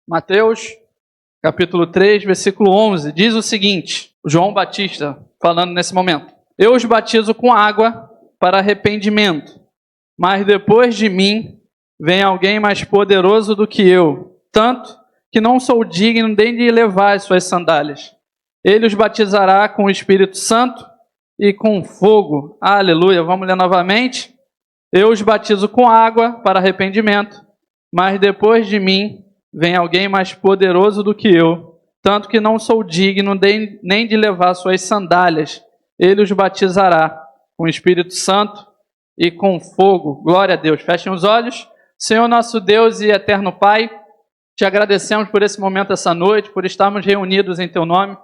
Mateus, capítulo 3, versículo 11, diz o seguinte, João Batista falando nesse momento: Eu os batizo com água para arrependimento, mas depois de mim vem alguém mais poderoso do que eu, tanto que não sou digno nem de levar as suas sandálias. Ele os batizará com o Espírito Santo e com fogo. Aleluia. Vamos ler novamente. Eu os batizo com água para arrependimento, mas depois de mim vem alguém mais poderoso do que eu, tanto que não sou digno nem de levar suas sandálias. Ele os batizará com o Espírito Santo e com fogo. Glória a Deus. Fechem os olhos. Senhor nosso Deus e eterno Pai, te agradecemos por esse momento, essa noite, por estarmos reunidos em Teu nome.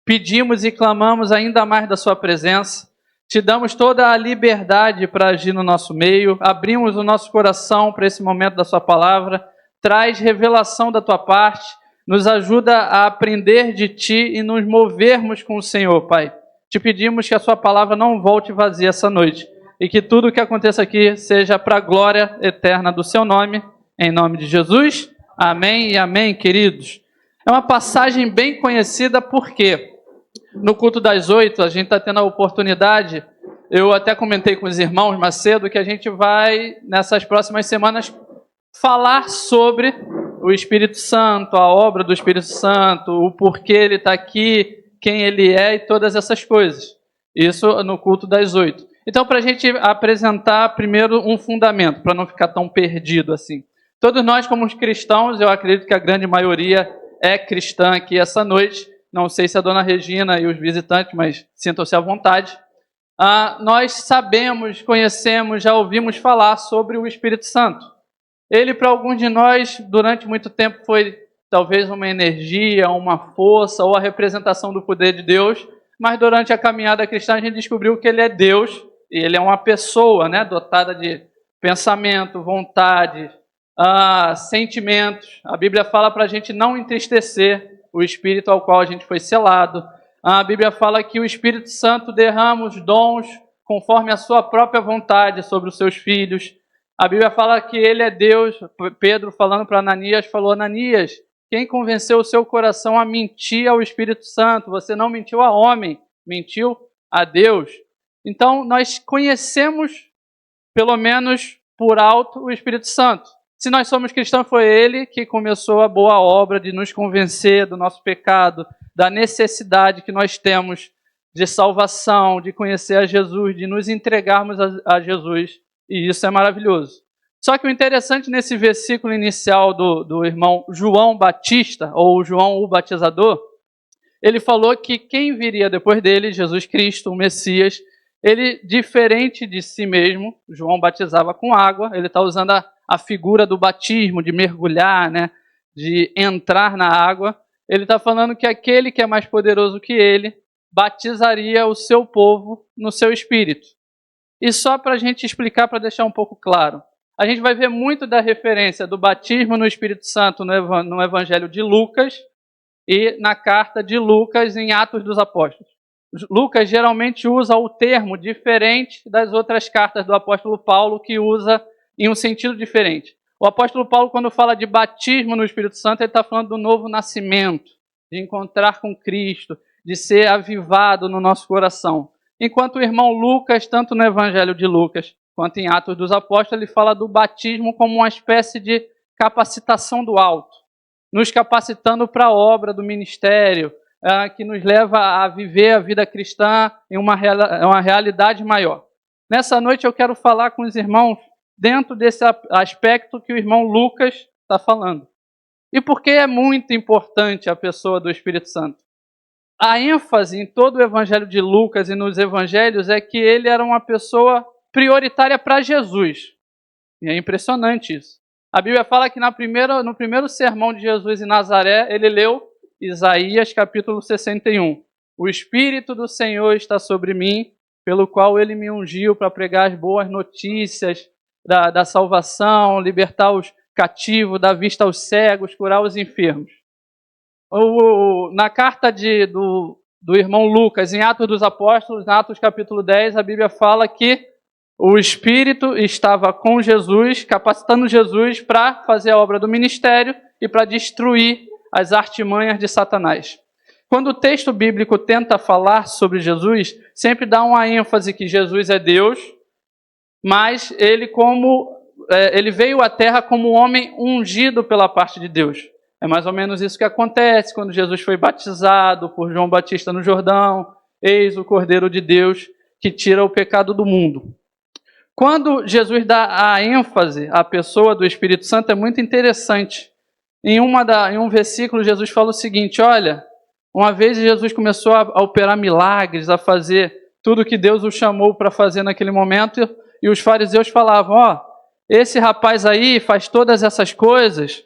Pedimos e clamamos ainda mais da Sua presença. Te damos toda a liberdade para agir no nosso meio. Abrimos o nosso coração para esse momento da Sua palavra. Traz revelação da Tua parte. Nos ajuda a aprender de Ti e nos movermos com o Senhor, Pai. Te pedimos que a Sua palavra não volte vazia essa noite. E que tudo o que aconteça aqui seja para a glória eterna do Seu nome. Em nome de Jesus. Amém e amém, queridos. É uma passagem bem conhecida porque no culto das 8 a gente está tendo a oportunidade, eu até comentei com os irmãos mais cedo, que a gente vai, nessas próximas semanas, falar sobre o Espírito Santo, a obra do Espírito Santo, o porquê ele está aqui, quem ele é e todas essas coisas. Isso no culto das 8. Então, para a gente apresentar primeiro um fundamento, para não ficar tão perdido assim. Todos nós, como cristãos, eu acredito que a grande maioria é cristã aqui essa noite. Não sei se a dona Regina e os visitantes, mas sintam-se à vontade. Nós sabemos, conhecemos, já ouvimos falar sobre o Espírito Santo. Ele, para alguns de nós, durante muito tempo foi talvez uma energia, uma força ou a representação do poder de Deus, mas durante a caminhada cristã a gente descobriu que ele é Deus e ele é uma pessoa, né, dotada de pensamento, vontade, sentimentos. A Bíblia fala para a gente não entristecer o Espírito ao qual a gente foi selado. A Bíblia fala que o Espírito Santo derrama os dons conforme a sua própria vontade sobre os seus filhos. A Bíblia fala que ele é Deus. Pedro, falando para Ananias, falou: Ananias, quem convenceu o seu coração a mentir ao Espírito Santo? Você não mentiu a homem, mentiu a Deus. Então, nós conhecemos, pelo menos por alto, o Espírito Santo. Se nós somos cristãos, foi ele que começou a boa obra de nos convencer do nosso pecado, da necessidade que nós temos de salvação, de conhecer a Jesus, de nos entregarmos a Jesus. E isso é maravilhoso. Só que o interessante nesse versículo inicial do irmão João Batista, ou João o Batizador, ele falou que quem viria depois dele, Jesus Cristo, o Messias, ele, diferente de si mesmo, João batizava com água, ele está usando a figura do batismo, de mergulhar, né, de entrar na água. Ele está falando que aquele que é mais poderoso que ele batizaria o seu povo no seu espírito. E só para a gente explicar, para deixar um pouco claro, a gente vai ver muito da referência do batismo no Espírito Santo no Evangelho de Lucas e na carta de Lucas em Atos dos Apóstolos. Lucas geralmente usa o termo diferente das outras cartas do apóstolo Paulo, que usa em um sentido diferente. O apóstolo Paulo, quando fala de batismo no Espírito Santo, ele está falando do novo nascimento, de encontrar com Cristo, de ser avivado no nosso coração. Enquanto o irmão Lucas, tanto no Evangelho de Lucas quanto em Atos dos Apóstolos, ele fala do batismo como uma espécie de capacitação do alto, nos capacitando para a obra do ministério, que nos leva a viver a vida cristã em uma realidade maior. Nessa noite eu quero falar com os irmãos dentro desse aspecto que o irmão Lucas está falando. E por que é muito importante a pessoa do Espírito Santo? A ênfase em todo o Evangelho de Lucas e nos Evangelhos é que ele era uma pessoa prioritária para Jesus. E é impressionante isso. A Bíblia fala que no primeiro sermão de Jesus em Nazaré, ele leu Isaías capítulo 61. O Espírito do Senhor está sobre mim, pelo qual ele me ungiu para pregar as boas notícias da salvação, libertar os cativos, dar vista aos cegos, curar os enfermos. Na carta do irmão Lucas, em Atos dos Apóstolos, em Atos capítulo 10, a Bíblia fala que o Espírito estava com Jesus, capacitando Jesus para fazer a obra do ministério, e para destruir as artimanhas de Satanás. Quando o texto bíblico tenta falar sobre Jesus, sempre dá uma ênfase que Jesus é Deus, mas ele veio à Terra como um homem ungido pela parte de Deus. É mais ou menos isso que acontece quando Jesus foi batizado por João Batista no Jordão. Eis o Cordeiro de Deus que tira o pecado do mundo. Quando Jesus dá a ênfase à pessoa do Espírito Santo, é muito interessante. Em um versículo, Jesus fala o seguinte: olha, uma vez Jesus começou a operar milagres, a fazer tudo que Deus o chamou para fazer naquele momento, e os fariseus falavam: esse rapaz aí faz todas essas coisas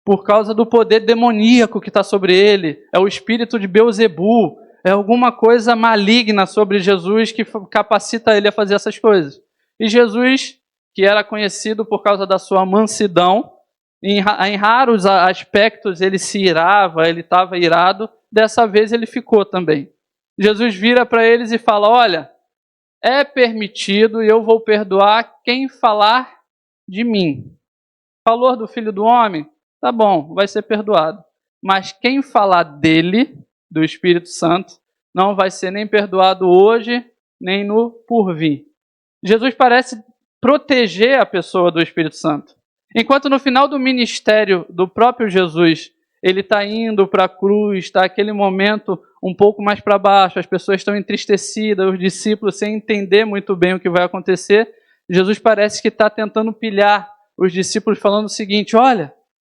por causa do poder demoníaco que está sobre ele, é o espírito de Beelzebu, é alguma coisa maligna sobre Jesus que capacita ele a fazer essas coisas. E Jesus, que era conhecido por causa da sua mansidão, em raros aspectos ele se irava, ele estava irado, dessa vez ele ficou também. Jesus vira para eles e fala: olha, é permitido e eu vou perdoar quem falar de mim. Falou do Filho do Homem? Tá bom, vai ser perdoado. Mas quem falar dele, do Espírito Santo, não vai ser nem perdoado hoje, nem no porvir. Jesus parece proteger a pessoa do Espírito Santo. Enquanto no final do ministério do próprio Jesus, ele está indo para a cruz, está aquele momento um pouco mais para baixo, as pessoas estão entristecidas, os discípulos sem entender muito bem o que vai acontecer, Jesus parece que está tentando pilhar os discípulos falando o seguinte: olha,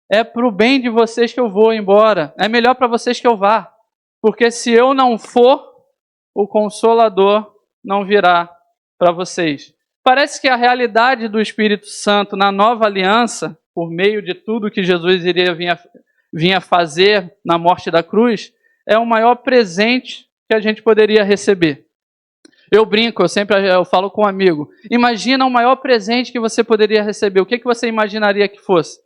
é para o bem de vocês que eu vou embora, é melhor para vocês que eu vá, porque se eu não for, o Consolador não virá para vocês. Parece que a realidade do Espírito Santo na nova aliança, por meio de tudo que Jesus iria vinha fazer na morte da cruz, é o maior presente que a gente poderia receber. Eu brinco, eu falo com um amigo: imagina o maior presente que você poderia receber. O que você imaginaria que fosse?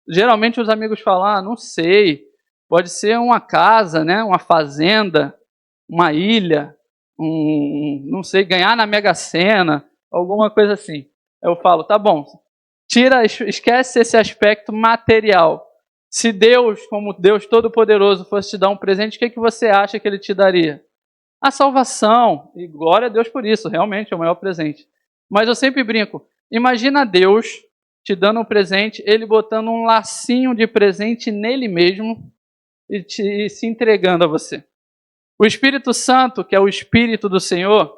Geralmente os amigos falam: não sei, pode ser uma casa, né? Uma fazenda, uma ilha, não sei, ganhar na Mega Sena, alguma coisa assim. Eu falo: tá bom, esquece esse aspecto material. Se Deus, como Deus Todo-Poderoso, fosse te dar um presente, o que você acha que Ele te daria? A salvação, e glória a Deus por isso, realmente é o maior presente. Mas eu sempre brinco: imagina Deus te dando um presente, Ele botando um lacinho de presente nele mesmo e se entregando a você. O Espírito Santo, que é o Espírito do Senhor,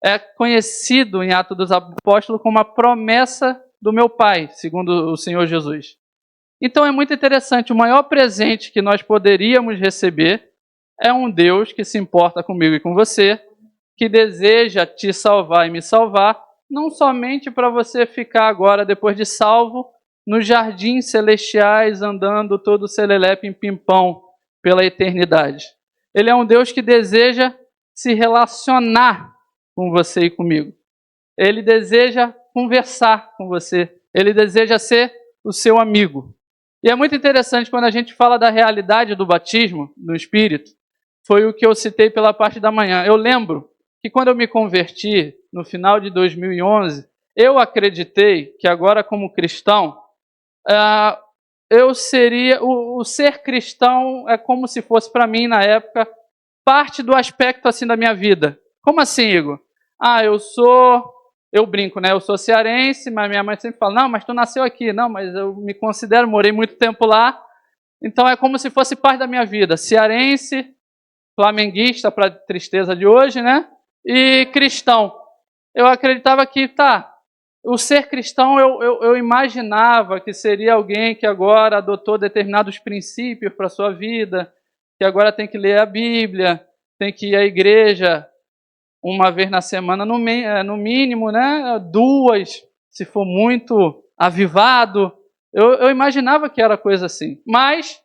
é conhecido em Atos dos Apóstolos como a promessa do meu Pai, segundo o Senhor Jesus. Então é muito interessante, o maior presente que nós poderíamos receber é um Deus que se importa comigo e com você, que deseja te salvar e me salvar, não somente para você ficar agora, depois de salvo, nos jardins celestiais, andando todo serelepe em pimpão pela eternidade. Ele é um Deus que deseja se relacionar com você e comigo. Ele deseja conversar com você. Ele deseja ser o seu amigo. E é muito interessante quando a gente fala da realidade do batismo no Espírito. Foi o que eu citei pela parte da manhã. Eu lembro que quando eu me converti, no final de 2011, eu acreditei que agora como cristão, eu seria... O ser cristão é como se fosse para mim, na época, parte do aspecto assim da minha vida. Como assim, Igor? Eu brinco, né? Eu sou cearense, mas minha mãe sempre fala: não, mas tu nasceu aqui. Não, mas eu me considero, morei muito tempo lá. Então é como se fosse parte da minha vida. Cearense, flamenguista, para tristeza de hoje, né? E cristão. Eu acreditava que, o ser cristão, eu imaginava que seria alguém que agora adotou determinados princípios para a sua vida, que agora tem que ler a Bíblia, tem que ir à igreja uma vez na semana, no mínimo, né? 2, se for muito avivado. Eu imaginava que era coisa assim. Mas,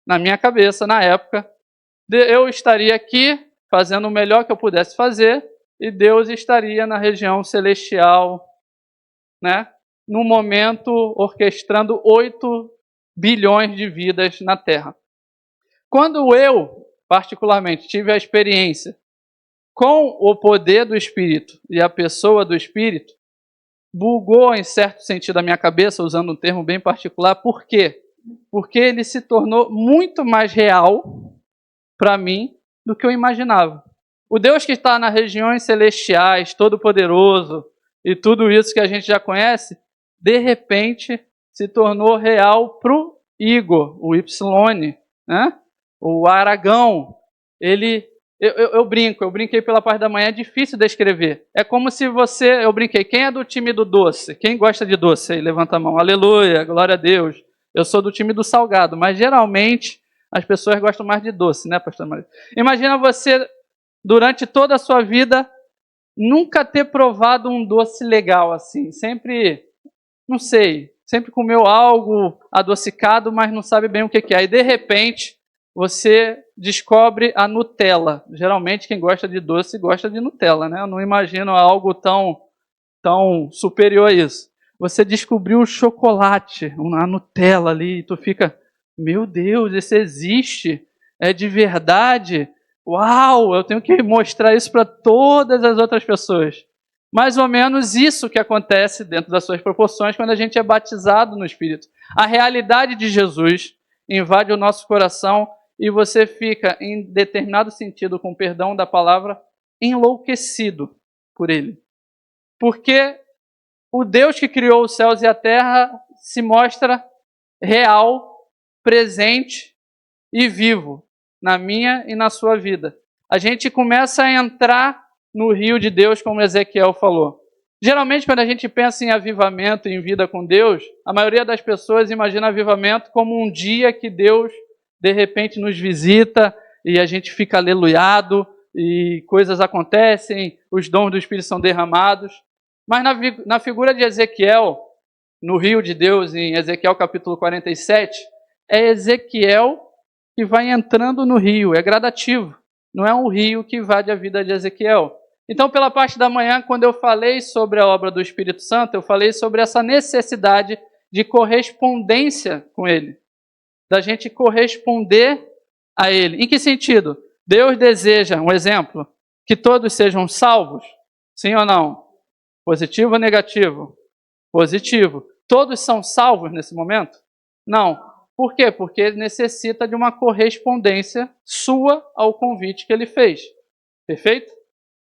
na minha cabeça, na época, eu estaria aqui fazendo o melhor que eu pudesse fazer e Deus estaria na região celestial, né? No momento, orquestrando 8 bilhões de vidas na Terra. Quando eu, particularmente, tive a experiência com o poder do Espírito e a pessoa do Espírito, bugou em certo sentido a minha cabeça, usando um termo bem particular. Por quê? porque ele se tornou muito mais real para mim do que eu imaginava. O Deus que está nas regiões celestiais, todo-poderoso e tudo isso que a gente já conhece, de repente se tornou real para o Igor, o Y, né? O Aragão. Eu brinquei pela parte da manhã, é difícil descrever. É como se eu brinquei, quem é do time do doce? Quem gosta de doce aí? Levanta a mão, aleluia, glória a Deus. Eu sou do time do salgado, mas geralmente as pessoas gostam mais de doce, né, pastor Maria? Imagina você, durante toda a sua vida, nunca ter provado um doce legal assim. Sempre, não sei, sempre comeu algo adocicado, mas não sabe bem o que é. E de repente, você descobre a Nutella. Geralmente quem gosta de doce gosta de Nutella, né? Eu não imagino algo tão superior a isso. Você descobriu o chocolate, a Nutella ali, e tu fica, meu Deus, isso existe, é de verdade. Uau, eu tenho que mostrar isso para todas as outras pessoas. Mais ou menos isso que acontece dentro das suas proporções quando a gente é batizado no Espírito. A realidade de Jesus invade o nosso coração e você fica, em determinado sentido, com perdão da palavra, enlouquecido por ele. Porque o Deus que criou os céus e a terra se mostra real, presente e vivo na minha e na sua vida. A gente começa a entrar no rio de Deus, como Ezequiel falou. Geralmente, quando a gente pensa em avivamento, em vida com Deus, a maioria das pessoas imagina avivamento como um dia que Deus, de repente, nos visita e a gente fica aleluiado e coisas acontecem, os dons do Espírito são derramados. Mas na figura de Ezequiel, no rio de Deus, em Ezequiel capítulo 47, é Ezequiel que vai entrando no rio, é gradativo. Não é um rio que invade a vida de Ezequiel. Então, pela parte da manhã, quando eu falei sobre a obra do Espírito Santo, eu falei sobre essa necessidade de correspondência com ele, da gente corresponder a ele. Em que sentido? Deus deseja, um exemplo, que todos sejam salvos? Sim ou não? Positivo ou negativo? Positivo. Todos são salvos nesse momento? Não. Por quê? Porque ele necessita de uma correspondência sua ao convite que ele fez. Perfeito?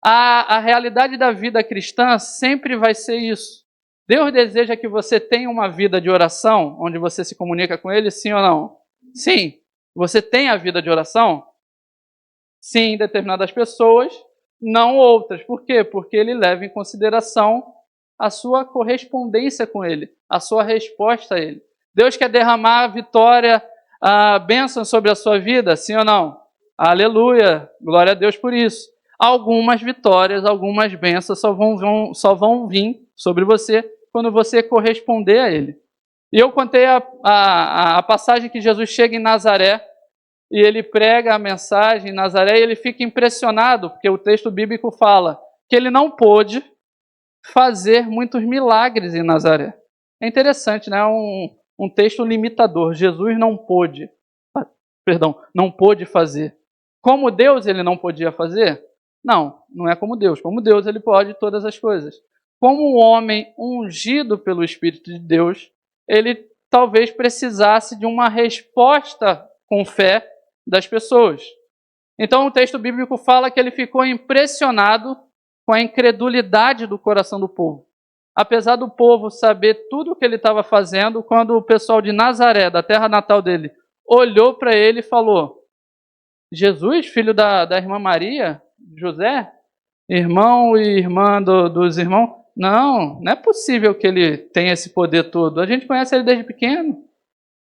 A realidade da vida cristã sempre vai ser isso. Deus deseja que você tenha uma vida de oração, onde você se comunica com Ele, sim ou não? Sim. Você tem a vida de oração? Sim, em determinadas pessoas, não outras. Por quê? Porque Ele leva em consideração a sua correspondência com Ele, a sua resposta a Ele. Deus quer derramar a vitória, a bênção sobre a sua vida, sim ou não? Aleluia, glória a Deus por isso. Algumas vitórias, algumas bênçãos só vão vir sobre você quando você corresponder a Ele. E eu contei a passagem que Jesus chega em Nazaré e ele prega a mensagem em Nazaré e ele fica impressionado, porque o texto bíblico fala que ele não pôde fazer muitos milagres em Nazaré. É interessante, né? Um texto limitador. Jesus não pôde fazer. Como Deus ele não podia fazer? Não, não é como Deus. Como Deus ele pode todas as coisas. Como um homem ungido pelo Espírito de Deus, ele talvez precisasse de uma resposta com fé das pessoas. Então o texto bíblico fala que ele ficou impressionado com a incredulidade do coração do povo. Apesar do povo saber tudo o que ele estava fazendo, quando o pessoal de Nazaré, da terra natal dele, olhou para ele e falou: Jesus, filho da irmã Maria, José, irmão e irmã dos irmãos, não é possível que ele tenha esse poder todo. A gente conhece ele desde pequeno.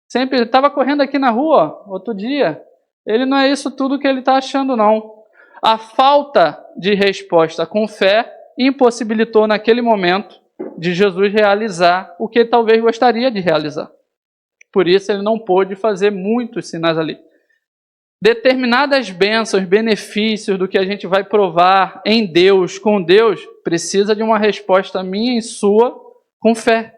Sempre estava correndo aqui na rua, outro dia. Ele não é isso tudo que ele está achando, não. A falta de resposta com fé impossibilitou naquele momento de Jesus realizar o que ele talvez gostaria de realizar. Por isso ele não pôde fazer muitos sinais ali. Determinadas bênçãos, benefícios do que a gente vai provar em Deus, com Deus, precisa de uma resposta minha e sua com fé.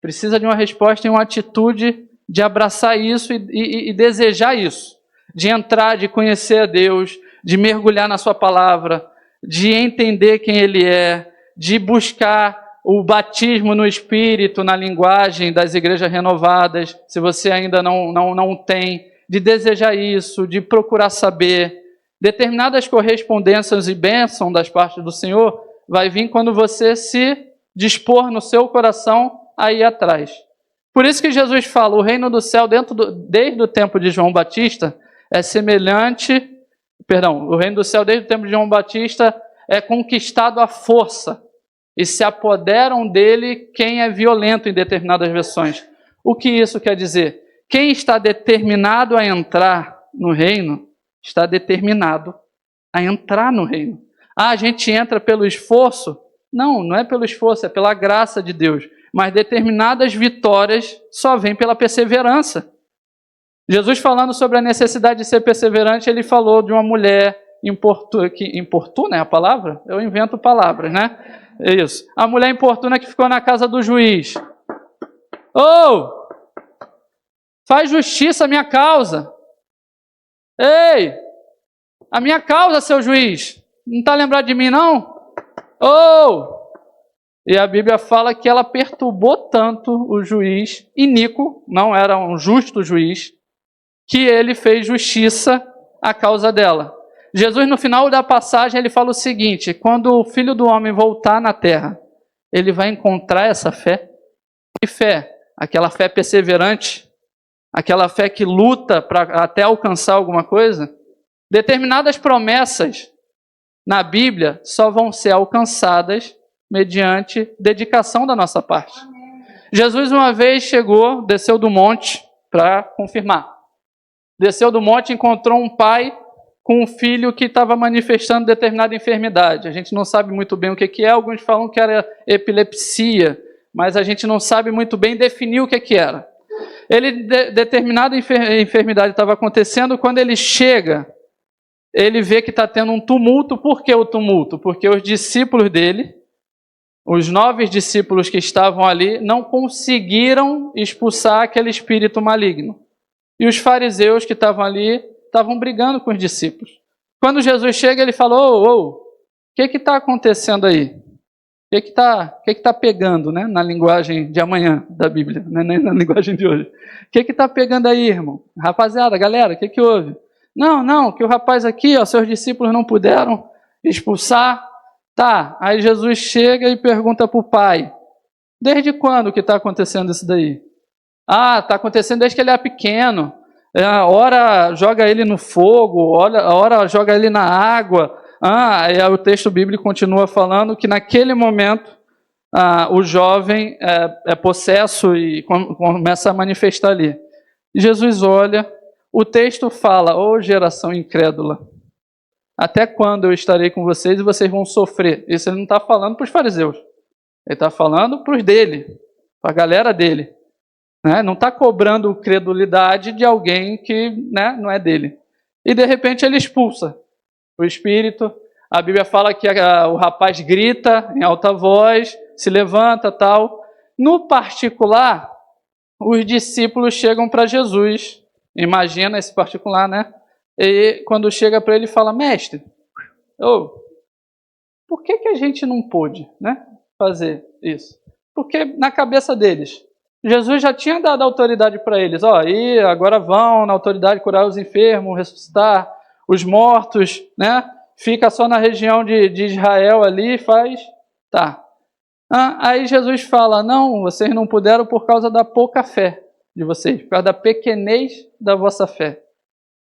Precisa de uma resposta e uma atitude de abraçar isso e desejar isso. De entrar, de conhecer a Deus, de mergulhar na sua palavra, de entender quem Ele é, de buscar o batismo no Espírito, na linguagem das igrejas renovadas, se você ainda não tem, de desejar isso, de procurar saber. Determinadas correspondências e bênçãos das partes do Senhor vai vir quando você se dispor no seu coração a ir atrás. Por isso que Jesus fala, o reino do céu desde o tempo de João Batista é semelhante, o reino do céu desde o tempo de João Batista é conquistado à força e se apoderam dele quem é violento em determinadas versões. O que isso quer dizer? Quem está determinado a entrar no reino, está determinado a entrar no reino. A gente entra pelo esforço? Não é pelo esforço, é pela graça de Deus. Mas determinadas vitórias só vêm pela perseverança. Jesus falando sobre a necessidade de ser perseverante, ele falou de uma mulher importuna é a palavra? Eu invento palavras, né? É isso. A mulher importuna que ficou na casa do juiz. Faz justiça à minha causa. Ei, a minha causa, seu juiz. Não está lembrado de mim, não? E a Bíblia fala que ela perturbou tanto o juiz iníquo, não era um justo juiz, que ele fez justiça à causa dela. Jesus, no final da passagem, ele fala o seguinte: quando o Filho do Homem voltar na terra, ele vai encontrar essa fé. Que fé? Aquela fé perseverante, aquela fé que luta para até alcançar alguma coisa. Determinadas promessas na Bíblia só vão ser alcançadas mediante dedicação da nossa parte. Jesus uma vez chegou, desceu do monte para confirmar. Desceu do monte e encontrou um pai com um filho que estava manifestando determinada enfermidade. A gente não sabe muito bem o que é, alguns falam que era epilepsia, mas a gente não sabe muito bem definir o que era. Determinada enfermidade estava acontecendo, quando ele chega, ele vê que está tendo um tumulto. Por que o tumulto? Porque os discípulos dele, os 9 discípulos que estavam ali, não conseguiram expulsar aquele espírito maligno. E os fariseus que estavam ali, estavam brigando com os discípulos. Quando Jesus chega, ele falou: o que está acontecendo aí? O que está pegando, né? Na linguagem de amanhã da Bíblia, não é nem na linguagem de hoje. O que está pegando aí, irmão? Rapaziada, galera, o que houve? Não, que o rapaz aqui, seus discípulos não puderam expulsar. Tá, aí Jesus chega e pergunta para o pai: desde quando que está acontecendo isso daí? Está acontecendo desde que ele é pequeno. Ora joga ele no fogo, ora joga ele na água. Aí o texto bíblico continua falando que naquele momento o jovem é possesso e começa a manifestar ali. E Jesus olha, o texto fala: geração incrédula, até quando eu estarei com vocês e vocês vão sofrer? Isso ele não está falando para os fariseus, ele está falando para os dele, para a galera dele. Não está cobrando credulidade de alguém que não é dele. E de repente ele expulsa o espírito. A Bíblia fala que o rapaz grita em alta voz, se levanta, tal. No particular, os discípulos chegam para Jesus. Imagina esse particular, né? E quando chega para ele, fala: mestre, por que a gente não pôde, fazer isso? Porque na cabeça deles, Jesus já tinha dado autoridade para eles. E agora vão na autoridade curar os enfermos, ressuscitar os mortos, Fica só na região de Israel ali, faz. Tá. Aí Jesus fala: não, vocês não puderam por causa da pouca fé de vocês, por causa da pequenez da vossa fé.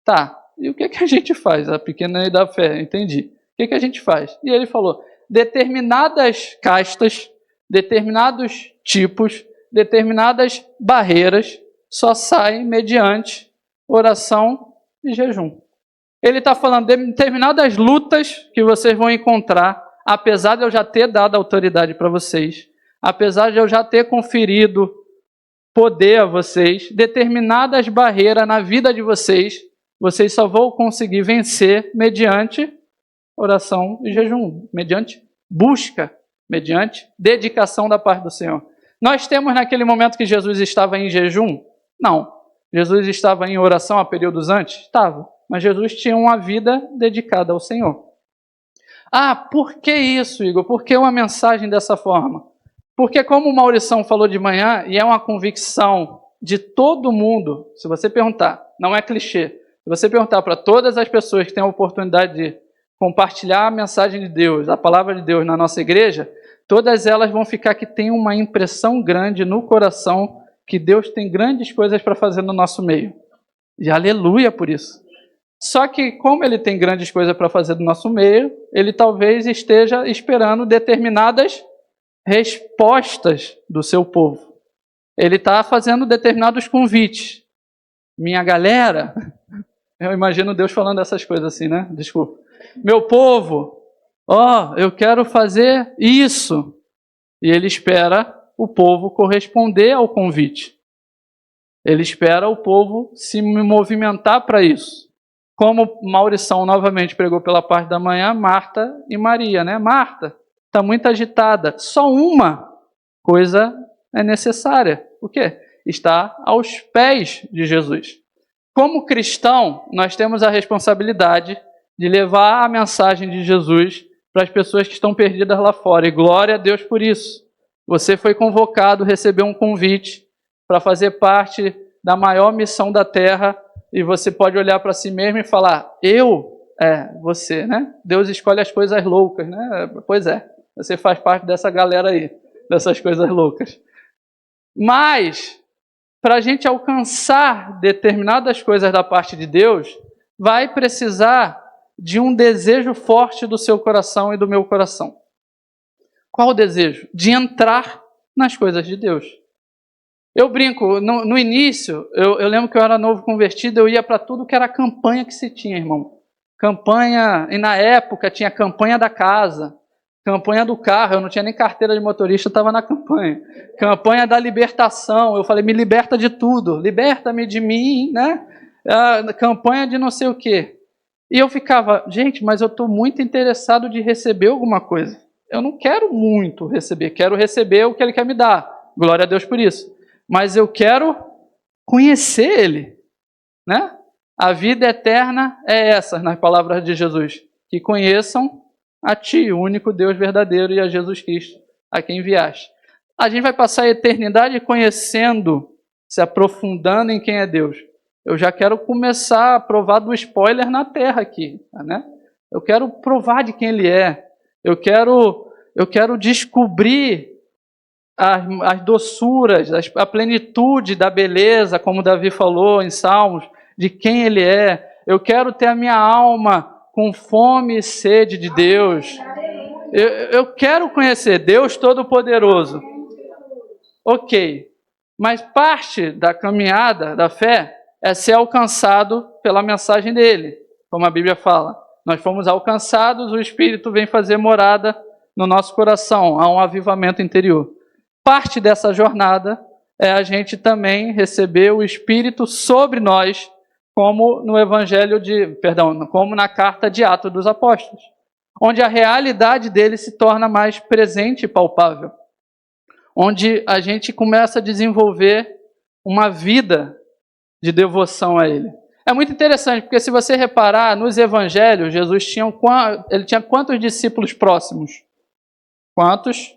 Tá. E o que a gente faz? A pequenez da fé, entendi. O que a gente faz? E ele falou: determinadas castas, determinados tipos, determinadas barreiras só saem mediante oração e jejum. Ele está falando de determinadas lutas que vocês vão encontrar, apesar de eu já ter dado autoridade para vocês, apesar de eu já ter conferido poder a vocês, determinadas barreiras na vida de vocês só vão conseguir vencer mediante oração e jejum, mediante busca, mediante dedicação da parte do Senhor. Nós temos naquele momento que Jesus estava em jejum? Não. Jesus estava em oração há períodos antes? Estava. Mas Jesus tinha uma vida dedicada ao Senhor. Por que isso, Igor? Por que uma mensagem dessa forma? Porque como o Maurição falou de manhã, e é uma convicção de todo mundo, se você perguntar, não é clichê, se você perguntar para todas as pessoas que têm a oportunidade de compartilhar a mensagem de Deus, a palavra de Deus na nossa igreja, todas elas vão ficar que tem uma impressão grande no coração que Deus tem grandes coisas para fazer no nosso meio. E aleluia por isso. Só que como ele tem grandes coisas para fazer no nosso meio, ele talvez esteja esperando determinadas respostas do seu povo. Ele está fazendo determinados convites. Minha galera, eu imagino Deus falando essas coisas assim, né? Desculpa. Meu povo, eu quero fazer isso. E ele espera o povo corresponder ao convite. Ele espera o povo se movimentar para isso. Como Maurição novamente pregou pela parte da manhã, Marta e Maria, né? Marta está muito agitada. Só uma coisa é necessária. O quê? Está aos pés de Jesus. Como cristão, nós temos a responsabilidade de levar a mensagem de Jesus para as pessoas que estão perdidas lá fora. E glória a Deus por isso. Você foi convocado, recebeu um convite para fazer parte da maior missão da Terra, e você pode olhar para si mesmo e falar, você, né? Deus escolhe as coisas loucas, né? Pois é, você faz parte dessa galera aí, dessas coisas loucas. Mas, para a gente alcançar determinadas coisas da parte de Deus, vai precisar de um desejo forte do seu coração e do meu coração. Qual o desejo? De entrar nas coisas de Deus. Eu brinco, no início, eu lembro que eu era novo convertido, eu ia para tudo que era campanha que se tinha, irmão. Campanha, e na época tinha campanha da casa, campanha do carro, eu não tinha nem carteira de motorista, eu estava na campanha. Campanha da libertação, eu falei, me liberta de tudo, liberta-me de mim, né? Campanha de não sei o quê. E eu ficava, gente, mas eu estou muito interessado de receber alguma coisa. Eu não quero muito receber, quero receber o que Ele quer me dar. Glória a Deus por isso. Mas eu quero conhecer Ele, né? A vida eterna é essa, nas palavras de Jesus. Que conheçam a Ti, o único Deus verdadeiro, e a Jesus Cristo, a quem enviaste. A gente vai passar a eternidade conhecendo, se aprofundando em quem é Deus. Eu já quero começar a provar do spoiler na terra aqui, né? Eu quero provar de quem Ele é. Eu quero descobrir as doçuras, a plenitude da beleza, como Davi falou em Salmos, de quem Ele é. Eu quero ter a minha alma com fome e sede de Deus. Eu quero conhecer Deus Todo-Poderoso. Ok, mas parte da caminhada da fé é ser alcançado pela mensagem dele, como a Bíblia fala. Nós fomos alcançados, o Espírito vem fazer morada no nosso coração, há um avivamento interior. Parte dessa jornada é a gente também receber o Espírito sobre nós, como no como na carta de Atos dos Apóstolos, onde a realidade dele se torna mais presente e palpável, onde a gente começa a desenvolver uma vida de devoção a ele. É muito interessante, porque se você reparar, nos evangelhos, Jesus ele tinha quantos discípulos próximos? Quantos?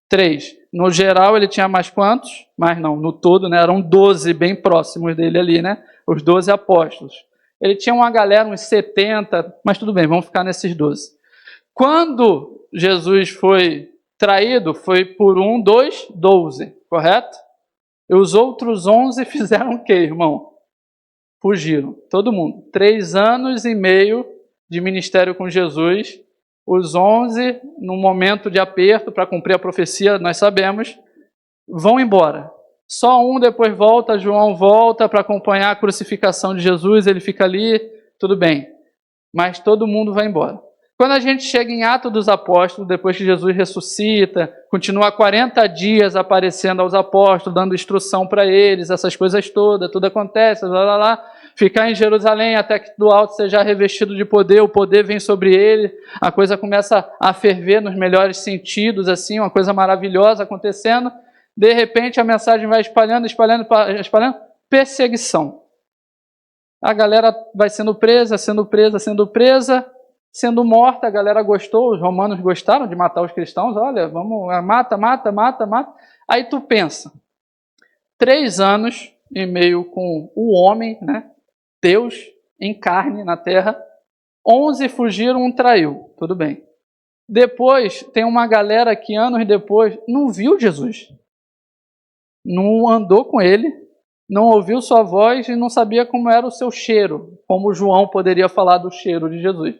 3. No geral, ele tinha mais quantos? Mais não, no todo, né? Eram 12 bem próximos dele ali, né? Os 12 apóstolos. Ele tinha uma galera, uns 70, mas tudo bem, vamos ficar nesses 12. Quando Jesus foi traído, foi por 12, correto? E os outros 11 fizeram o quê, irmão? Fugiram, todo mundo. 3 anos e meio de ministério com Jesus. Os 11, num momento de aperto para cumprir a profecia, nós sabemos, vão embora. Só um depois volta, João volta para acompanhar a crucificação de Jesus, ele fica ali, tudo bem. Mas todo mundo vai embora. Quando a gente chega em Atos dos Apóstolos, depois que Jesus ressuscita, continua 40 dias aparecendo aos apóstolos, dando instrução para eles, essas coisas todas, tudo acontece, ficar em Jerusalém até que do alto seja revestido de poder, o poder vem sobre ele, a coisa começa a ferver nos melhores sentidos, assim, uma coisa maravilhosa acontecendo. De repente a mensagem vai espalhando, perseguição. A galera vai sendo presa, sendo morta, a galera gostou, os romanos gostaram de matar os cristãos, olha, vamos, mata. Aí tu pensa, 3 anos e meio com o homem, né? Deus em carne na terra, 11 fugiram, um traiu, tudo bem. Depois tem uma galera que anos depois não viu Jesus, não andou com ele, não ouviu sua voz e não sabia como era o seu cheiro, como João poderia falar do cheiro de Jesus.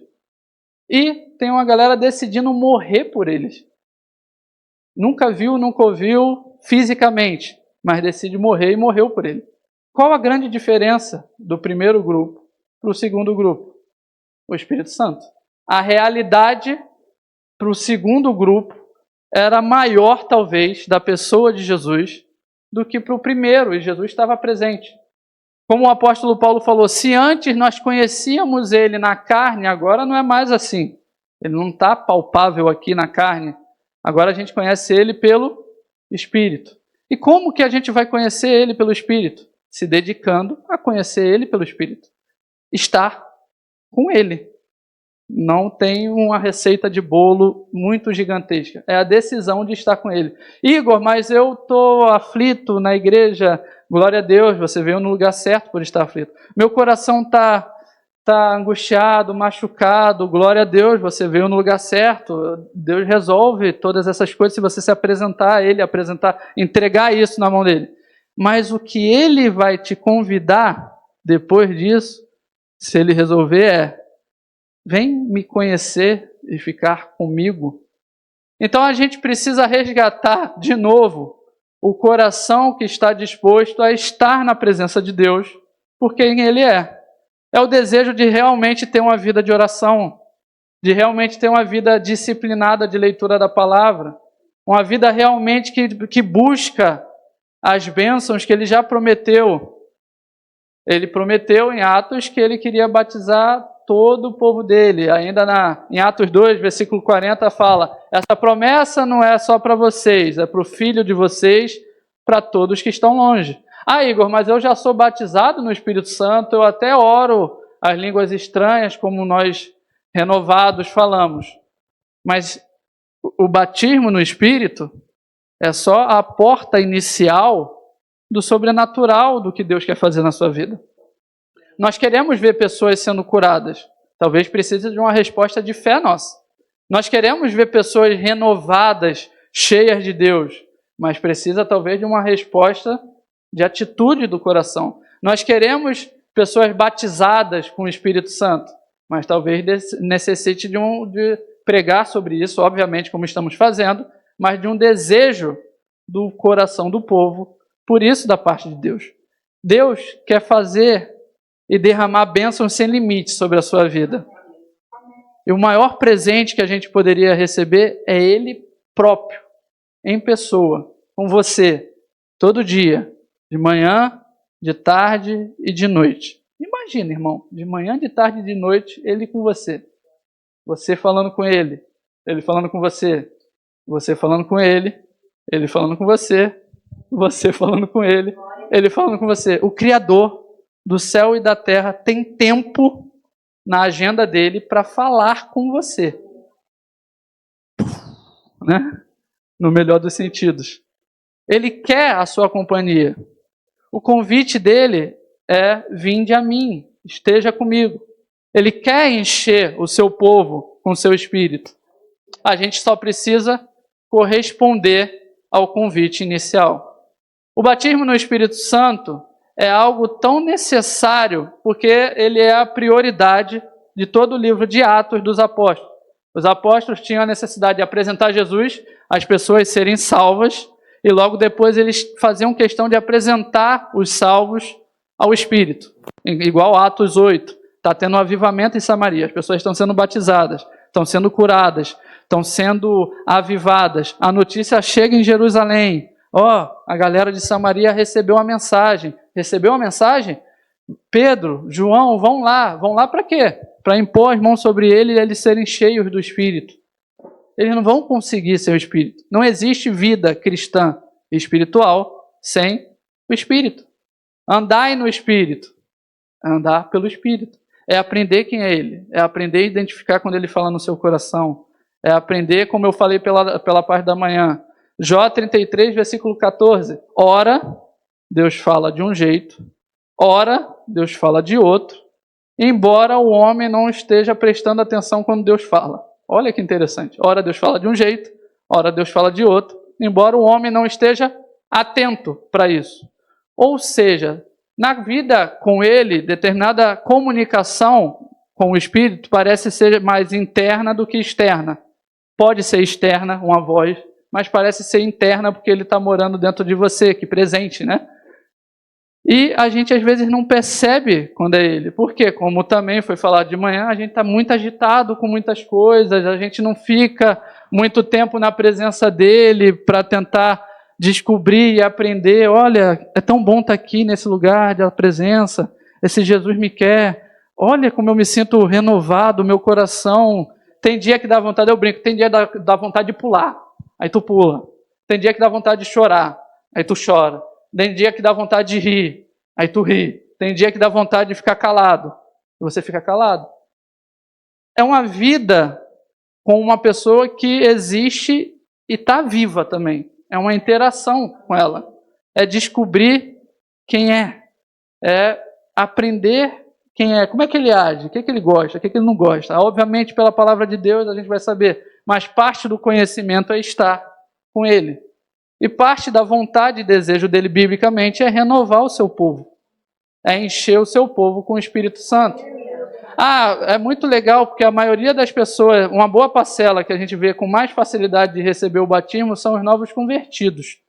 E tem uma galera decidindo morrer por eles. Nunca viu, nunca ouviu fisicamente, mas decide morrer e morreu por ele. Qual a grande diferença do primeiro grupo para o segundo grupo? O Espírito Santo. A realidade para o segundo grupo era maior, talvez, da pessoa de Jesus do que para o primeiro, e Jesus estava presente. Como o apóstolo Paulo falou, se antes nós conhecíamos ele na carne, agora não é mais assim. Ele não está palpável aqui na carne. Agora a gente conhece ele pelo Espírito. E como que a gente vai conhecer ele pelo Espírito? Se dedicando a conhecer ele pelo Espírito. Estar com ele. Não tem uma receita de bolo muito gigantesca. É a decisão de estar com ele. Igor, mas eu estou aflito na igreja. Glória a Deus, você veio no lugar certo por estar aflito. Meu coração está angustiado, machucado. Glória a Deus, você veio no lugar certo. Deus resolve todas essas coisas se você se apresentar a ele, entregar isso na mão dele. Mas o que ele vai te convidar depois disso, se ele resolver, vem me conhecer e ficar comigo. Então a gente precisa resgatar de novo o coração que está disposto a estar na presença de Deus por quem Ele é. É o desejo de realmente ter uma vida de oração, de realmente ter uma vida disciplinada de leitura da palavra, uma vida realmente que busca as bênçãos que Ele já prometeu. Ele prometeu em Atos que Ele queria batizar todo o povo dele. Ainda em Atos 2, versículo 40, fala: essa promessa não é só para vocês, é para o filho de vocês, para todos que estão longe. Ah, Igor, mas eu já sou batizado no Espírito Santo, eu até oro as línguas estranhas, como nós renovados falamos. Mas o batismo no Espírito é só a porta inicial do sobrenatural do que Deus quer fazer na sua vida. Nós queremos ver pessoas sendo curadas. Talvez precise de uma resposta de fé nossa. Nós queremos ver pessoas renovadas, cheias de Deus, mas precisa talvez de uma resposta de atitude do coração. Nós queremos pessoas batizadas com o Espírito Santo, mas talvez necessite de pregar sobre isso, obviamente, como estamos fazendo, mas de um desejo do coração do povo, por isso da parte de Deus. Deus quer fazer e derramar bênçãos sem limites sobre a sua vida. E o maior presente que a gente poderia receber é Ele próprio, em pessoa, com você, todo dia, de manhã, de tarde e de noite. Imagina, irmão, de manhã, de tarde e de noite, Ele com você. Você falando com Ele, Ele falando com você, você falando com Ele, Ele falando com você, você falando com Ele, Ele falando com você. O Criador do céu e da terra tem tempo na agenda dele para falar com você, né? No melhor dos sentidos. Ele quer a sua companhia. O convite dele é: vinde a mim, esteja comigo. Ele quer encher o seu povo com o seu espírito. A gente só precisa corresponder ao convite inicial. O batismo no Espírito Santo é algo tão necessário porque ele é a prioridade de todo o livro de Atos dos Apóstolos. Os apóstolos tinham a necessidade de apresentar Jesus, as pessoas serem salvas, e logo depois eles faziam questão de apresentar os salvos ao Espírito. Igual Atos 8, está tendo um avivamento em Samaria, as pessoas estão sendo batizadas, estão sendo curadas, estão sendo avivadas. A notícia chega em Jerusalém. A galera de Samaria recebeu a mensagem. Recebeu a mensagem? Pedro, João, vão lá. Vão lá para quê? Para impor as mãos sobre ele e eles serem cheios do Espírito. Eles não vão conseguir ser o Espírito. Não existe vida cristã e espiritual sem o Espírito. Andai no Espírito. Andar pelo Espírito. é aprender quem é Ele, é aprender a identificar quando Ele fala no seu coração, é aprender, como eu falei pela parte da manhã, Jó 33, versículo 14, ora, Deus fala de um jeito, ora, Deus fala de outro, embora o homem não esteja prestando atenção quando Deus fala. Olha que interessante, ora Deus fala de um jeito, ora Deus fala de outro, embora o homem não esteja atento para isso. Ou seja, na vida com Ele, determinada comunicação com o Espírito parece ser mais interna do que externa. Pode ser externa, uma voz, mas parece ser interna porque Ele está morando dentro de você, que presente, né? E a gente às vezes não percebe quando é Ele. Por quê? Como também foi falado de manhã, a gente está muito agitado com muitas coisas, a gente não fica muito tempo na presença dEle para tentar descobrir e aprender. Olha, é tão bom estar aqui nesse lugar de presença, esse Jesus me quer. Olha como eu me sinto renovado, meu coração. Tem dia que dá vontade, eu brinco, tem dia que dá vontade de pular, aí tu pula. Tem dia que dá vontade de chorar, aí tu chora. Tem dia que dá vontade de rir, aí tu ri. Tem dia que dá vontade de ficar calado, e você fica calado. É uma vida com uma pessoa que existe e está viva também. É uma interação com ela. É descobrir quem é aprender quem é, como é que ele age, o que ele gosta, o que ele não gosta. Obviamente, pela palavra de Deus, a gente vai saber, mas parte do conhecimento é estar com ele. E parte da vontade e desejo dele, biblicamente, é renovar o seu povo. É encher o seu povo com o Espírito Santo. É muito legal, porque a maioria das pessoas, uma boa parcela que a gente vê com mais facilidade de receber o batismo, são os novos convertidos.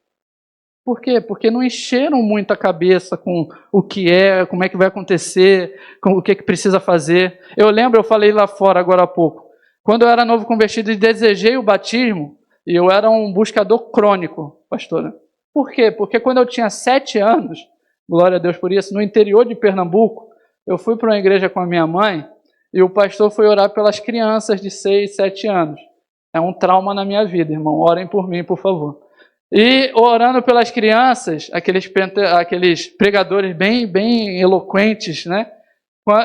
Por quê? Porque não encheram muito a cabeça com o que é, como é que vai acontecer, com o que precisa fazer. Eu falei lá fora agora há pouco, quando eu era novo convertido e desejei o batismo, e eu era um buscador crônico, pastora. Por quê? Porque quando eu tinha 7 anos, glória a Deus por isso, no interior de Pernambuco, eu fui para uma igreja com a minha mãe, e o pastor foi orar pelas crianças de 6, 7 anos. É um trauma na minha vida, irmão. Orem por mim, por favor. E orando pelas crianças, aqueles pregadores bem eloquentes, né?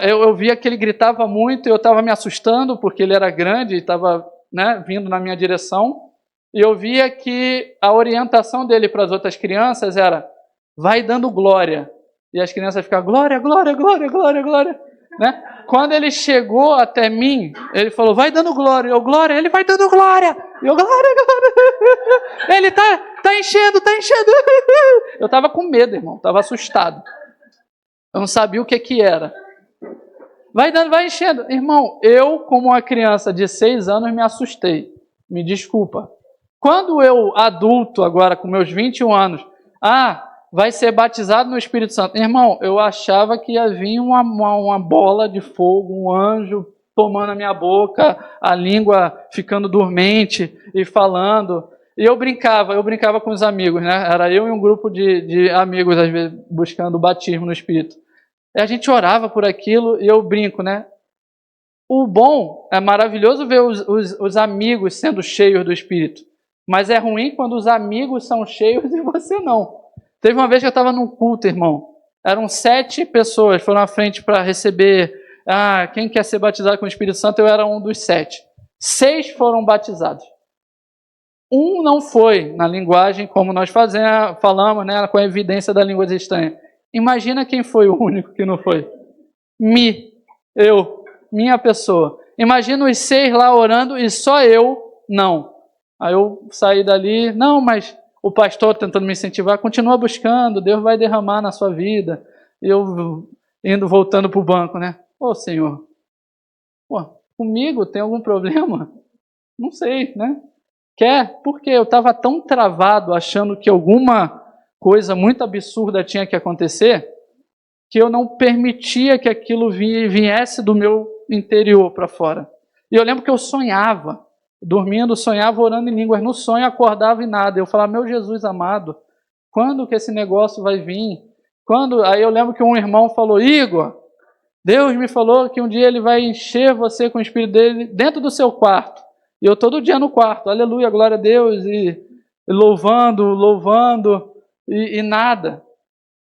Eu via que ele gritava muito e eu estava me assustando, porque ele era grande e estava, né, vindo na minha direção. E eu via que a orientação dele para as outras crianças era, vai dando glória. E as crianças ficavam, glória, glória, glória, glória, glória. Né? Quando ele chegou até mim, ele falou, vai dando glória. Eu, glória, ele vai dando glória. Eu, glória, glória. Ele tá enchendo, tá enchendo. Eu estava com medo, irmão, estava assustado. Eu não sabia o que era. Vai dando, vai enchendo. Irmão, eu, como uma criança de 6 anos, me assustei. Me desculpa. Quando eu, adulto, agora com meus 21 anos, vai ser batizado no Espírito Santo. Irmão, eu achava que ia vir uma bola de fogo, um anjo tomando a minha boca, a língua ficando dormente e falando. E eu brincava com os amigos, né? Era eu e um grupo de amigos, às vezes, buscando o batismo no Espírito. E a gente orava por aquilo e eu brinco, né? O bom, é maravilhoso ver os amigos sendo cheios do Espírito. Mas é ruim quando os amigos são cheios e você não. Teve uma vez que eu estava num culto, irmão. Eram 7 pessoas, foram à frente para receber. Quem quer ser batizado com o Espírito Santo? Eu era um dos 7. 6 foram batizados. Um não foi, na linguagem como nós falamos, né, com a evidência da língua estranha. Imagina quem foi o único que não foi. Minha pessoa. Imagina os 6 lá orando e só eu não. Aí eu saí dali, não, mas o pastor tentando me incentivar, continua buscando, Deus vai derramar na sua vida. E eu voltando para o banco, né? Ô Senhor, comigo tem algum problema? Não sei, né? Quer? Porque eu estava tão travado, achando que alguma coisa muito absurda tinha que acontecer, que eu não permitia que aquilo viesse do meu interior para fora. E eu lembro que eu sonhava, dormindo, sonhava orando em línguas. No sonho acordava e nada. Eu falava, meu Jesus amado, quando que esse negócio vai vir? Aí eu lembro que um irmão falou, Igor, Deus me falou que um dia ele vai encher você com o Espírito dele dentro do seu quarto. E eu todo dia no quarto, aleluia, glória a Deus, e louvando, e nada.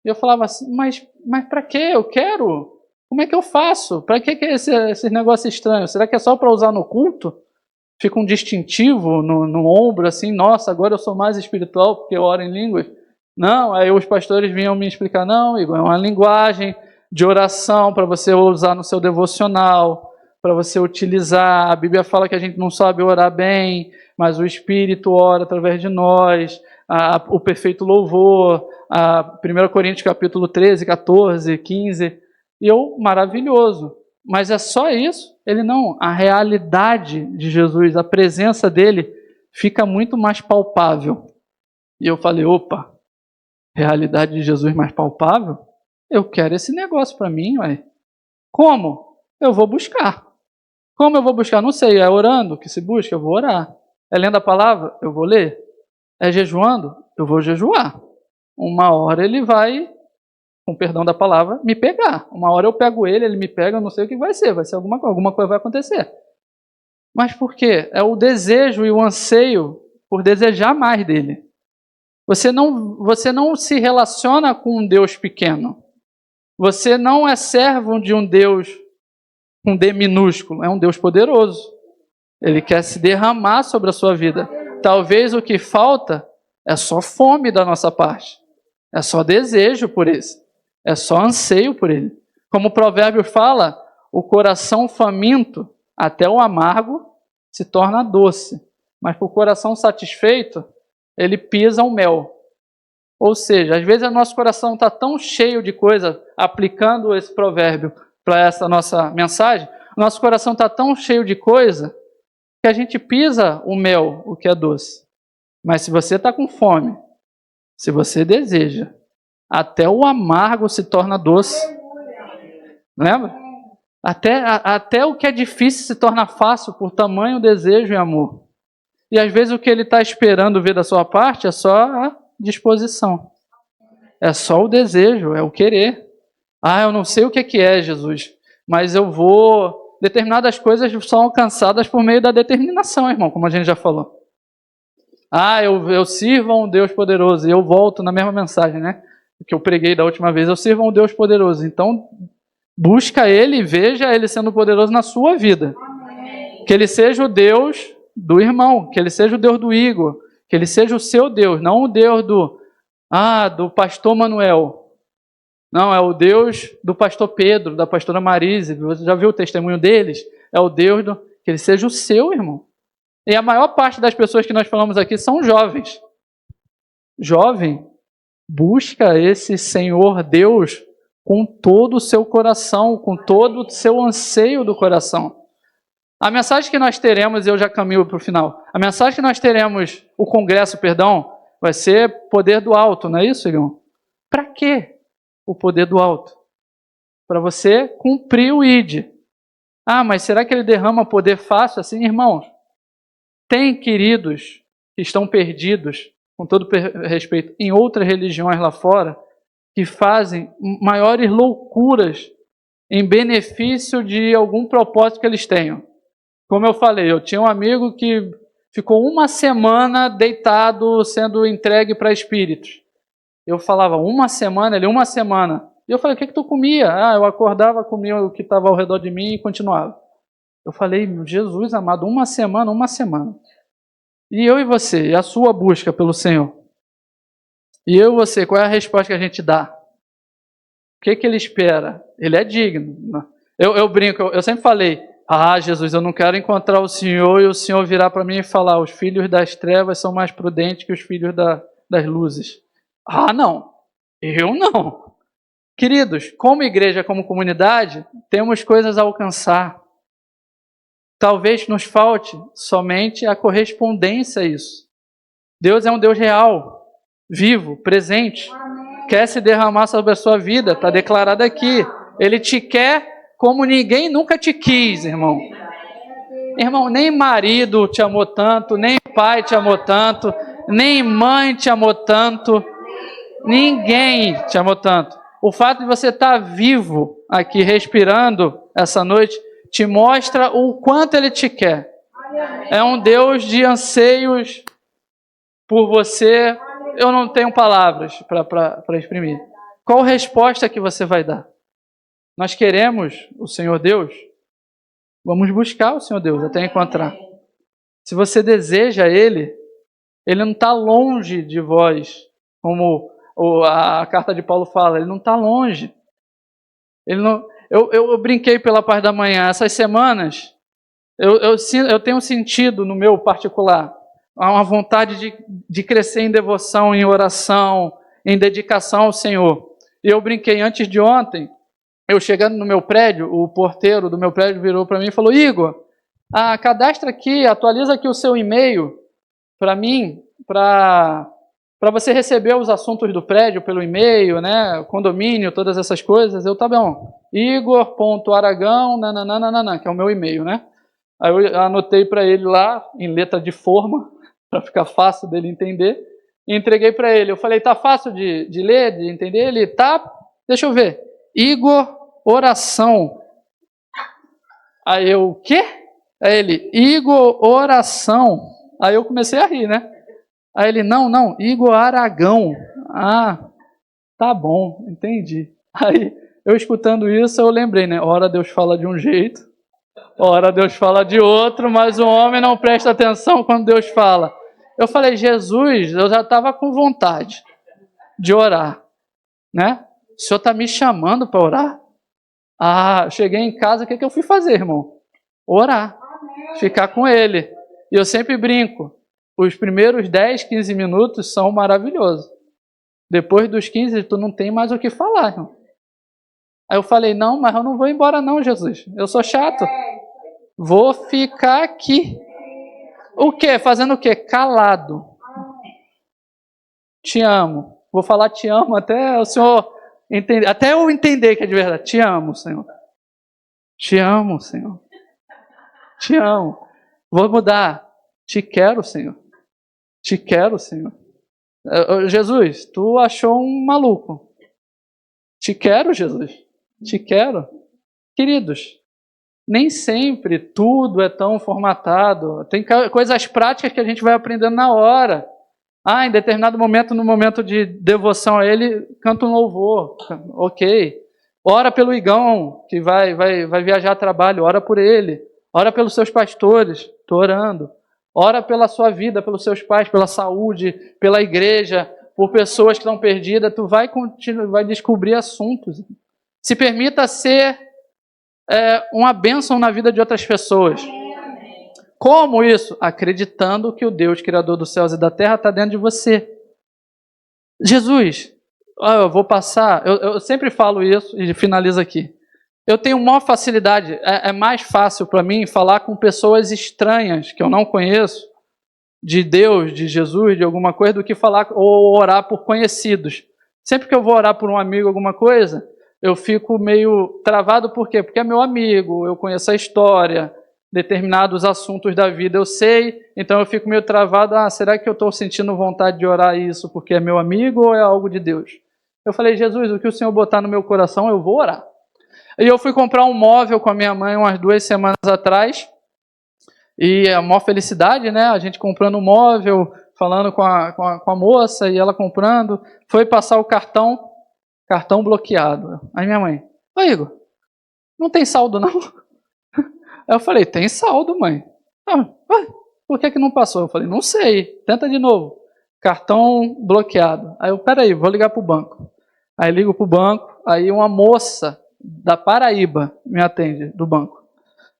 E eu falava assim, mas para quê? Eu quero Como é que eu faço? Para que é esse negócio estranho? Será que é só para usar no culto? Fica um distintivo no ombro, assim, nossa, agora eu sou mais espiritual porque eu oro em línguas. Não, aí os pastores vinham me explicar, não, Igor, é uma linguagem de oração para você usar no seu devocional, para você utilizar. A Bíblia fala que a gente não sabe orar bem, mas o Espírito ora através de nós, o perfeito louvor, 1 Coríntios capítulo 13, 14, 15, e eu, maravilhoso. Mas é só isso? Ele não, a realidade de Jesus, a presença dele fica muito mais palpável. E eu falei, opa, realidade de Jesus mais palpável? Eu quero esse negócio para mim, ué. Como? Eu vou buscar. Como eu vou buscar? Não sei, é orando que se busca? Eu vou orar. É lendo a palavra? Eu vou ler. É jejuando? Eu vou jejuar. Uma hora ele vai, com perdão da palavra, me pegar. Uma hora eu pego ele me pega, eu não sei o que vai ser alguma coisa vai acontecer. Mas por quê? É o desejo e o anseio por desejar mais dele. Você não se relaciona com um Deus pequeno. Você não é servo de um Deus com D minúsculo, é um Deus poderoso. Ele quer se derramar sobre a sua vida. Talvez o que falta é só fome da nossa parte. É só desejo por esse. É só anseio por ele. Como o provérbio fala, o coração faminto, até o amargo, se torna doce. Mas para o coração satisfeito, ele pisa o mel. Ou seja, às vezes o nosso coração está tão cheio de coisa, aplicando esse provérbio para essa nossa mensagem, o nosso coração está tão cheio de coisa que a gente pisa o mel, o que é doce. Mas se você está com fome, se você deseja, até o amargo se torna doce. Lembra? Até o que é difícil se torna fácil por tamanho desejo e amor. E às vezes o que ele está esperando ver da sua parte é só a disposição. É só o desejo, é o querer. Ah, eu não sei o que é, Jesus, mas eu vou... Determinadas coisas são alcançadas por meio da determinação, irmão, como a gente já falou. Ah, eu sirvo a um Deus poderoso. E eu volto na mesma mensagem, né? Que eu preguei da última vez. Eu sirvo a um Deus poderoso. Então, busca Ele e veja Ele sendo poderoso na sua vida. Amém. Que Ele seja o Deus do irmão. Que Ele seja o Deus do Igor. Que Ele seja o seu Deus. Não o Deus do pastor Manuel. Não, é o Deus do pastor Pedro, da pastora Marise. Você já viu o testemunho deles? É o Deus que Ele seja o seu irmão. E a maior parte das pessoas que nós falamos aqui são jovens. Jovem, busca esse Senhor Deus com todo o seu coração, com todo o seu anseio do coração. A mensagem que nós teremos, eu já caminho para o final, a mensagem que nós teremos, o congresso, vai ser poder do alto, não é isso, irmão? Para quê o poder do alto? Para você cumprir o ID. Mas será que ele derrama poder fácil assim, irmãos? Tem queridos que estão perdidos, com todo respeito, em outras religiões lá fora, que fazem maiores loucuras em benefício de algum propósito que eles tenham. Como eu falei, eu tinha um amigo que ficou uma semana deitado, sendo entregue para espíritos. Eu falava, uma semana? Ele, uma semana. E eu falei, o que tu comia? Eu acordava, comia o que estava ao redor de mim e continuava. Eu falei, Jesus amado, uma semana. E eu e você, e a sua busca pelo Senhor? E eu e você, qual é a resposta que a gente dá? O que ele espera? Ele é digno. Eu brinco, eu sempre falei, Jesus, eu não quero encontrar o Senhor e o Senhor virar para mim e falar, os filhos das trevas são mais prudentes que os filhos das luzes. Não, eu não. Queridos, como igreja, como comunidade, temos coisas a alcançar. Talvez nos falte somente a correspondência a isso. Deus é um Deus real, vivo, presente. Amém. Quer se derramar sobre a sua vida, está declarado aqui. Ele te quer como ninguém nunca te quis, irmão. Irmão, nem marido te amou tanto, nem pai te amou tanto, nem mãe te amou tanto, ninguém te amou tanto. O fato de você estar vivo aqui, respirando essa noite, te mostra o quanto Ele te quer. É um Deus de anseios por você. Eu não tenho palavras para exprimir. Qual resposta que você vai dar? Nós queremos o Senhor Deus, vamos buscar o Senhor Deus até encontrar. Se você deseja Ele, Ele não está longe de vós, como a carta de Paulo fala, Ele não está longe. Ele não, eu brinquei pela parte da manhã, essas semanas, eu tenho sentido no meu particular, uma vontade de crescer em devoção, em oração, em dedicação ao Senhor. E eu brinquei antes de ontem, eu chegando no meu prédio, o porteiro do meu prédio virou para mim e falou: Igor, cadastra aqui, atualiza aqui o seu e-mail para mim, para você receber os assuntos do prédio pelo e-mail, né, condomínio, todas essas coisas. Eu, tá bom, igor.aragão, nananana, que é o meu e-mail, né? Aí eu anotei para ele lá, em letra de forma, para ficar fácil dele entender, e entreguei para ele. Eu falei: tá fácil de ler, de entender? Ele, tá, deixa eu ver. Igor, oração. Aí eu, o quê? Aí ele, Igor, oração. Aí eu comecei a rir, né? Aí ele, não, Igor Aragão. Ah, tá bom, entendi. Aí eu escutando isso, eu lembrei, né? Ora Deus fala de um jeito, ora Deus fala de outro, mas o homem não presta atenção quando Deus fala. Eu falei: Jesus, eu já estava com vontade de orar, né? O Senhor está me chamando para orar? Cheguei em casa, o que eu fui fazer, irmão? Orar, ficar com Ele. E eu sempre brinco, os primeiros 10, 15 minutos são maravilhosos. Depois dos 15, tu não tem mais o que falar, irmão. Aí eu falei: não, mas eu não vou embora não, Jesus. Eu sou chato. Vou ficar aqui. O quê? Fazendo o quê? Calado. Te amo. Vou falar te amo até o Senhor entender, até eu entender que é de verdade. Te amo, Senhor. Te amo, Senhor. Te amo. Vou mudar. Te quero, Senhor. Te quero, Senhor. Jesus, tu achou um maluco. Te quero, Jesus. Te quero. Queridos, nem sempre tudo é tão formatado. Tem coisas práticas que a gente vai aprendendo na hora. Em determinado momento, no momento de devoção a Ele, canta um louvor. Ok. Ora pelo Igão, que vai viajar a trabalho. Ora por ele. Ora pelos seus pastores. Estou orando. Ora pela sua vida, pelos seus pais, pela saúde, pela igreja, por pessoas que estão perdidas. Tu vai descobrir assuntos. Se permita ser uma bênção na vida de outras pessoas. Como isso? Acreditando que o Deus, Criador dos céus e da terra, está dentro de você. Jesus, eu vou passar, eu sempre falo isso e finalizo aqui. Eu tenho maior facilidade, é mais fácil para mim falar com pessoas estranhas, que eu não conheço, de Deus, de Jesus, de alguma coisa, do que falar ou orar por conhecidos. Sempre que eu vou orar por um amigo, alguma coisa, eu fico meio travado. Por quê? Porque é meu amigo, eu conheço a história, determinados assuntos da vida eu sei, então eu fico meio travado. Será que eu estou sentindo vontade de orar isso porque é meu amigo ou é algo de Deus? Eu falei: Jesus, o que o Senhor botar no meu coração, eu vou orar. E eu fui comprar um móvel com a minha mãe umas 2 semanas atrás, e é uma felicidade, né? A gente comprando um móvel, falando com a moça, e ela comprando, foi passar o cartão bloqueado. Aí minha mãe: ô Igor, não tem saldo não? Aí eu falei: tem saldo, mãe. Por que não passou? Eu falei: não sei, tenta de novo. Cartão bloqueado. Aí eu: peraí, vou ligar para o banco. Aí ligo para o banco, aí uma moça da Paraíba me atende, do banco.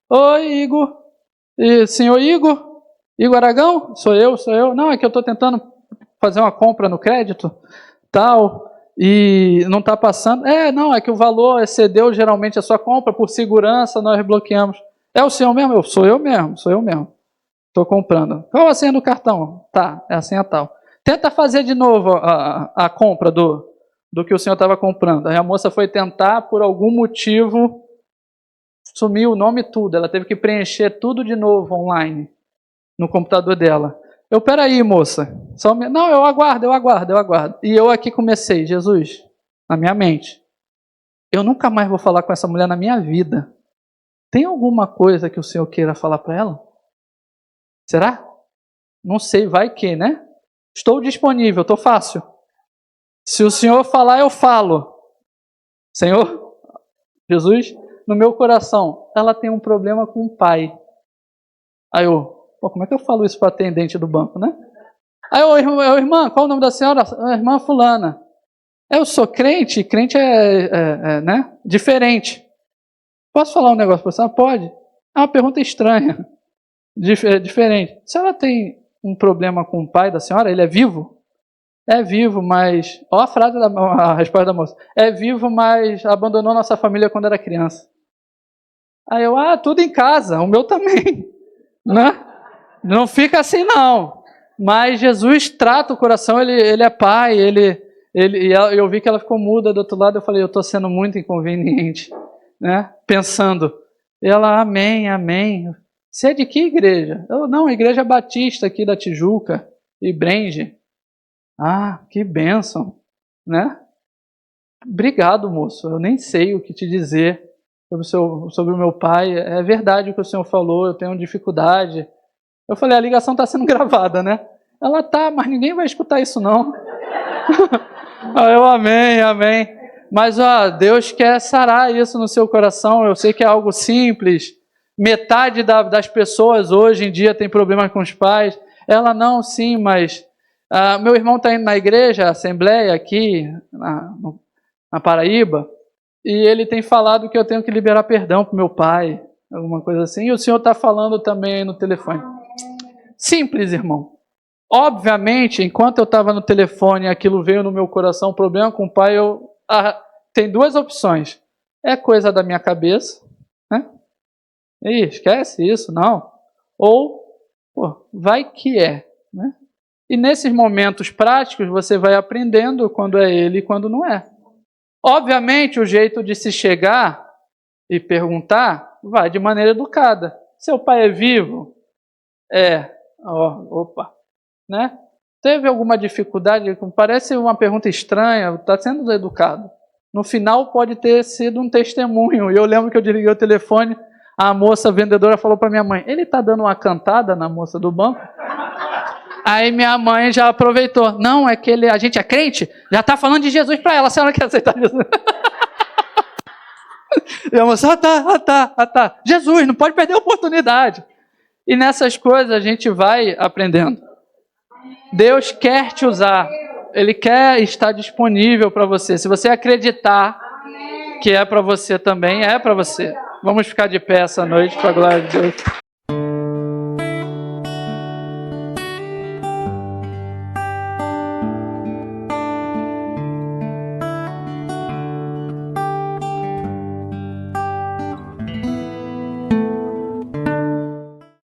Oi, Igor. Senhor Igor? Igor Aragão? Sou eu. Não, é que eu estou tentando fazer uma compra no crédito, tal, e não está passando. Não, é que o valor excedeu geralmente a sua compra, por segurança nós bloqueamos. É o senhor mesmo? Sou eu mesmo. Estou comprando. Qual a senha do cartão? Tá, é a senha tal. Tenta fazer de novo a compra do que o senhor estava comprando. Aí a moça foi tentar, por algum motivo, sumiu o nome e tudo. Ela teve que preencher tudo de novo online, no computador dela. Peraí, moça. Não, eu aguardo. E eu aqui comecei: Jesus, na minha mente, eu nunca mais vou falar com essa mulher na minha vida. Tem alguma coisa que o Senhor queira falar para ela? Será? Não sei, vai que, né? Estou disponível, estou fácil. Se o Senhor falar, eu falo. Senhor, Jesus, no meu coração, ela tem um problema com o pai. Aí como é que eu falo isso para a atendente do banco, né? Aí irmã, qual o nome da senhora? A irmã fulana. Eu sou crente, crente né, diferente. Posso falar um negócio para você? Pode. É uma pergunta estranha, diferente. Se ela tem um problema com o pai da senhora, ele é vivo? É vivo, mas... Olha a resposta da moça. É vivo, mas abandonou nossa família quando era criança. Aí tudo em casa, o meu também. Né? Não fica assim, não. Mas Jesus trata o coração, ele é pai, e eu vi que ela ficou muda do outro lado, eu falei, eu estou sendo muito inconveniente, né? Pensando. Ela, amém, amém. Você é de que igreja? Não, a igreja batista aqui da Tijuca e Brende. Que bênção, né? Obrigado, moço, eu nem sei o que te dizer sobre o meu pai. É verdade o que o senhor falou, eu tenho dificuldade. Eu falei, a ligação está sendo gravada, né? Ela mas ninguém vai escutar isso não. Eu, amém, amém. Mas Deus quer sarar isso no seu coração. Eu sei que é algo simples. Metade das pessoas hoje em dia tem problema com os pais. Ela não, sim, mas meu irmão está indo na igreja, assembleia aqui na Paraíba, e ele tem falado que eu tenho que liberar perdão para o meu pai, alguma coisa assim, e o senhor está falando também aí no telefone. Simples, irmão. Obviamente, enquanto eu estava no telefone e aquilo veio no meu coração, o problema com o pai, tem duas opções. É coisa da minha cabeça, né? Esquece isso, não. Ou, vai que é, né? E nesses momentos práticos, você vai aprendendo quando é ele e quando não é. Obviamente, o jeito de se chegar e perguntar vai de maneira educada. Seu pai é vivo? Né? Teve alguma dificuldade? Parece uma pergunta estranha, está sendo educado. No final pode ter sido um testemunho. E eu lembro que eu desliguei o telefone, a moça vendedora falou para minha mãe, ele está dando uma cantada na moça do banco? Aí minha mãe já aproveitou. Não, é que a gente é crente, já está falando de Jesus para ela, a senhora quer aceitar Jesus? E a moça, tá. Jesus, não pode perder a oportunidade. E nessas coisas a gente vai aprendendo. Deus quer te usar. Ele quer estar disponível para você. Se você acreditar que é para você também, é para você. Vamos ficar de pé essa noite, para a glória de Deus.